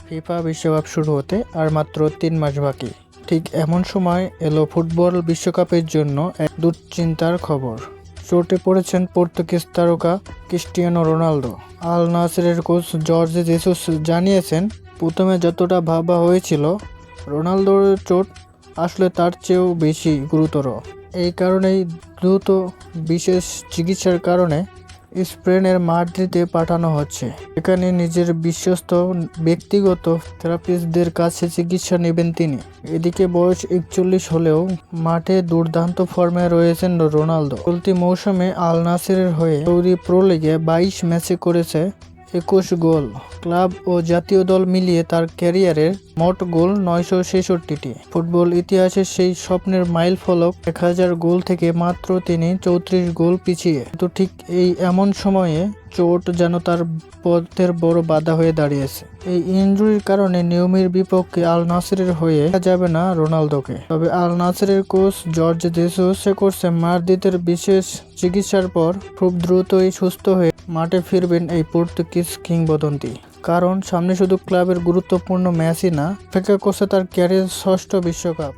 FIFA বিশ্বকাপ শুরু হতে আর মাত্র ৩ মাস বাকি। ঠিক এমন সময় এলো ফুটবল বিশ্বকাপের জন্য এক দুশ্চিন্তার খবর। চোটে পড়েছেন পর্তুগিজ তারকা ক্রিস্টিয়ানো রোনালদো। আল নাসেরের কোচ জর্জে জেসুস জানিয়েছেন, প্রথমে যতটা ভাবা হয়েছিল রোনালদোর চোট আসলে তার চেয়েও বেশি গুরুতর। এই কারণেই দ্রুত বিশেষ চিকিৎসার কারণে স্পেনের মাদ্রিদে পাঠানো হচ্ছে। এখানে নিজের বিশ্বস্ত ব্যক্তিগত থেরাপিস্টদের কাছে চিকিৎসা নেবেন তিনি। এদিকে বয়স ৪১ হলেও মাঠে দুর্দান্ত ফর্মে রয়েছেন রোনালদো। চলতি মৌসুমে আল নাসেরের হয়ে সৌদি প্রো লিগে ২২ ম্যাচে করেছে ২১ গোল। ক্লাব ও জাতীয় দল মিলিয়ে তার ক্যারিয়ারের মোট গোল ৯৬৬টি। ফুটবল ইতিহাসের সেই স্বপ্নের মাইল ফলক ১০০০ গোল থেকে মাত্র তিনি ৩৪ গোল পিছিয়ে। কিন্তু ঠিক এমন সময়ে চোট যেন তার পথের বড় বাধা হয়ে দাঁড়িয়েছে। এই ইনজুরির কারণে নিয়মের বিপক্ষে আল নাসেরের হয়ে দেখা যাবে না রোনালদোকে। তবে আল নাসেরের কোচ জর্জ জেসুস করছে মাদ্রিদের বিশেষ চিকিৎসার পর খুব দ্রুতই সুস্থ হয়ে মাঠে ফিরবেন এই পর্তুগিজ কিংবদন্তি। কারণ সামনে শুধু ক্লাবের গুরুত্বপূর্ণ ম্যাচই না, অপেক্ষা করছে তার ক্যারিয়ারের ষষ্ঠ বিশ্বকাপ।